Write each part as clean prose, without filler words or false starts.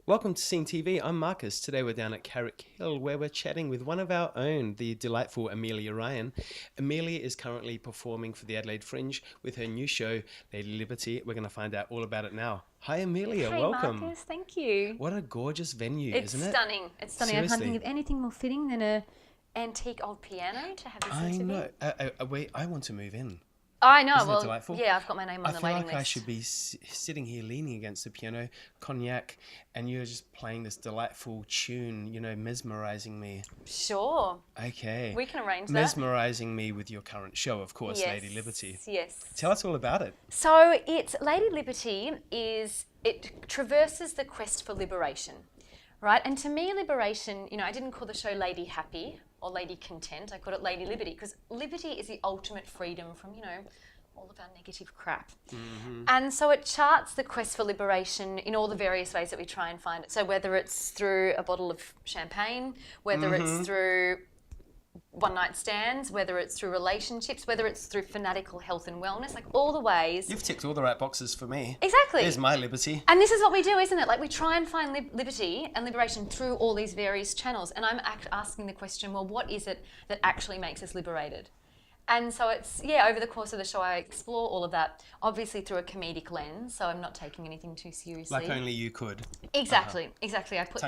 Welcome to SceneTV. I'm Marcus. Today we're down at Carrick Hill where we're chatting with one of our own, the delightful Amelia Ryan. Amelia is currently performing for the Adelaide Fringe with her new show, Lady Liberty. We're going to find out all about it now. Hi Amelia, Hey, welcome. Marcus, thank you. What a gorgeous venue, It's isn't it? stunning. It's stunning. Seriously. I can't think of anything more fitting than an antique old piano to have this I interview. know. Wait, I want to move in. I know. Isn't it well, delightful? yeah, I've got my name on I the feel waiting like I list. should be sitting here leaning against the piano, cognac, and you're just playing this delightful tune, mesmerizing me. Sure. Okay. We can arrange that. Mesmerizing me with your current show, of course, Yes. Lady Liberty. Yes. Tell us all about it. So it's Lady Liberty it traverses the quest for liberation, right? And to me, liberation, I didn't call the show Lady Happy or Lady Content. I called it Lady Liberty because liberty is the ultimate freedom from, all of our negative crap. Mm-hmm. And so it charts the quest for liberation in all the various ways that we try and find it. So whether it's through a bottle of champagne, whether it's through one-night stands, whether it's through relationships, whether it's through fanatical health and wellness, like all the ways. You've ticked all the right boxes for me. Exactly. There's my liberty. And this is what we do, isn't it? Like we try and find liberty and liberation through all these various channels. And I'm asking the question, well, what is it that actually makes us liberated? And so it's, over the course of the show, I explore all of that, obviously through a comedic lens, so I'm not taking anything too seriously. Like only you could. Exactly. I put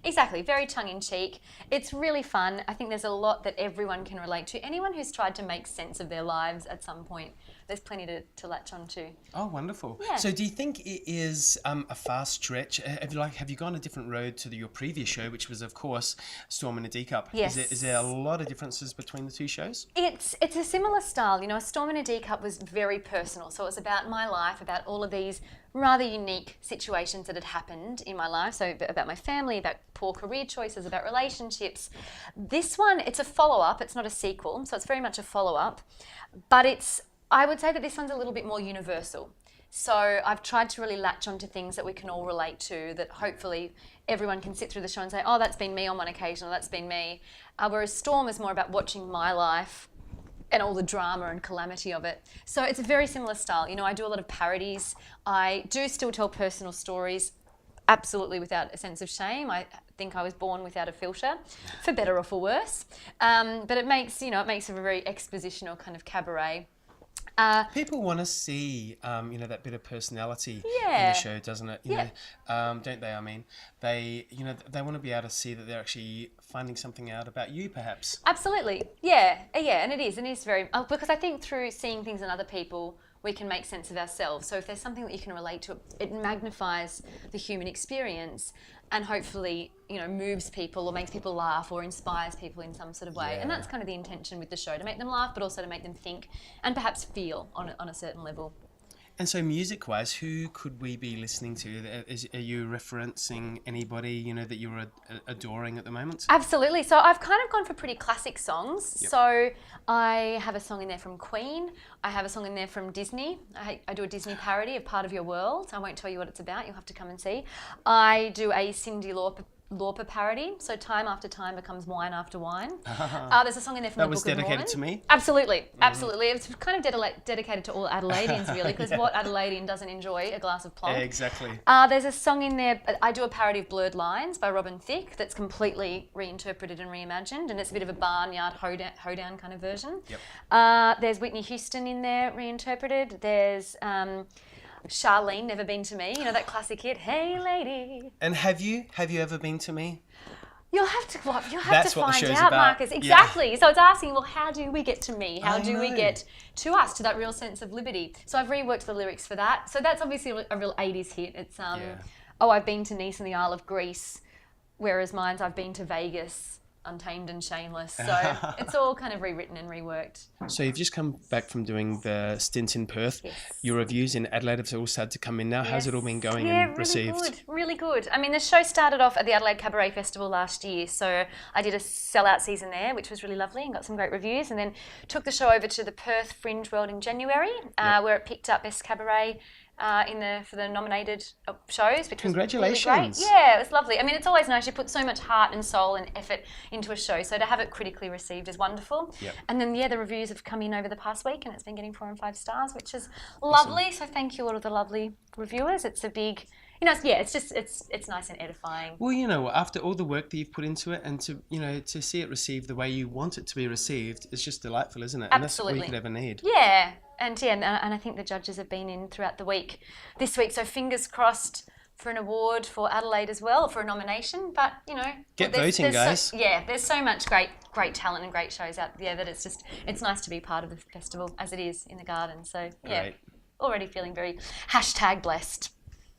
Exactly, very tongue-in-cheek. It's really fun. I think there's a lot that everyone can relate to. Anyone who's tried to make sense of their lives at some point, there's plenty to latch onto. Oh, wonderful. Yeah. So do you think it is a fast stretch? Have you gone a different road to your previous show, which was, of course, Storm in a Teacup? Yes. Is there a lot of differences between the two shows? It's a similar style. A Storm in a Teacup was very personal. So it was about my life, about all of these rather unique situations that had happened in my life. So about my family, about poor career choices, about relationships. This one, it's a follow-up. It's not a sequel. So it's very much a follow-up. But I would say that this one's a little bit more universal. So I've tried to really latch onto things that we can all relate to, that hopefully everyone can sit through the show and say, oh, that's been me on one occasion, or that's been me. Whereas Storm is more about watching my life and all the drama and calamity of it. So it's a very similar style. I do a lot of parodies. I do still tell personal stories, absolutely without a sense of shame. I think I was born without a filter, for better or for worse. But it makes a very expositional kind of cabaret. People want to see, that bit of personality in Yeah. the show, doesn't it? Don't they? I mean, they want to be able to see that they're actually finding something out about you, perhaps. Absolutely, yeah, and it is very because I think through seeing things in other people, we can make sense of ourselves. So if there's something that you can relate to, it magnifies the human experience and hopefully, moves people or makes people laugh or inspires people in some sort of way. Yeah. And that's kind of the intention with the show, to make them laugh, but also to make them think and perhaps feel on a certain level. And so music-wise, who could we be listening to? Are you referencing anybody, that you're adoring at the moment? Absolutely. So I've kind of gone for pretty classic songs. Yep. So I have a song in there from Queen. I have a song in there from Disney. I do a Disney parody of Part of Your World. I won't tell you what it's about. You'll have to come and see. I do a Cyndi Lauper parody, so Time After Time becomes Wine After Wine. There's a song in there from That the was Book of Mormon. dedicated to me? Absolutely. It's kind of dedicated to all Adelaideans, really, because what Adelaidean doesn't enjoy a glass of plonk? Exactly. There's a song in there, I do a parody of Blurred Lines by Robin Thicke that's completely reinterpreted and reimagined, and it's a bit of a barnyard hoedown kind of version. Yep. There's Whitney Houston in there reinterpreted. There's Charlene, Never Been to Me, that classic hit, Hey Lady. And have you ever been to me? You'll have to That's what the find show's out, about. Marcus. Exactly. Yeah. So it's asking, well, how do we get to me? How do we know. get to us, to that real sense of liberty? So I've reworked the lyrics for that. So that's obviously a real 80s hit. It's, I've been to Nice and the Isle of Greece, whereas mine's I've been to Vegas, Untamed and Shameless. So it's all kind of rewritten and reworked. So you've just come back from doing the stint in Perth. Yes. Your reviews in Adelaide have all started to come in now. How's it all been going and received? Really good. I mean, the show started off at the Adelaide Cabaret Festival last year, so I did a sellout season there, which was really lovely and got some great reviews, and then took the show over to the Perth Fringe World in January, where it picked up Best Cabaret for the nominated shows, which Congratulations. was really great. Yeah, it was lovely. I mean, it's always nice. You put so much heart and soul and effort into a show, so to have it critically received is wonderful. Yep. And then, the reviews have come in over the past week, and it's been getting 4 and 5 stars, which is lovely. So thank you all of the lovely reviewers. It's a big you know, yeah, it's nice and edifying. Well, you know, after all the work that you've put into it, and to see it received the way you want it to be received, it's just delightful, isn't it? And that's all you could ever need. Yeah, and I think the judges have been in throughout the week, this week. So fingers crossed for an award for Adelaide as well, for a nomination. But you know, get voting, guys. There's so much great talent and great shows out there that it's nice to be part of the festival as it is in the Garden. So yeah, Great. Already feeling very #blessed.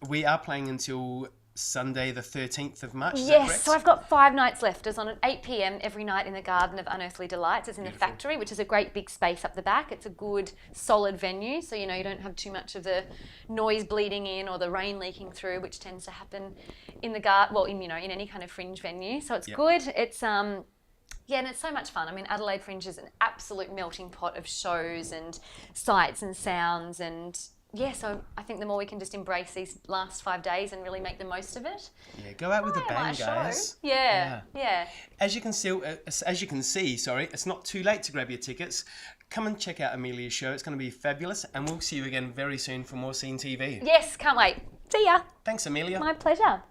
We are playing until Sunday the 13th of March, is that Yes, correct? so I've got 5 nights left. It's on at 8 p.m. every night in the Garden of Unearthly Delights. It's in the factory, which is a great big space up the back. It's a good, solid venue, so you don't have too much of the noise bleeding in or the rain leaking through, which tends to happen in the in any kind of fringe venue. So it's good. It's and it's so much fun. I mean, Adelaide Fringe is an absolute melting pot of shows and sights and sounds and. Yeah, so I think the more we can just embrace these last 5 days and really make the most of it. Yeah, go out with a bang, guys. Yeah. As you can see, it's not too late to grab your tickets. Come and check out Amelia's show. It's going to be fabulous, and we'll see you again very soon for more SceneTV. Yes, can't wait. See ya. Thanks, Amelia. My pleasure.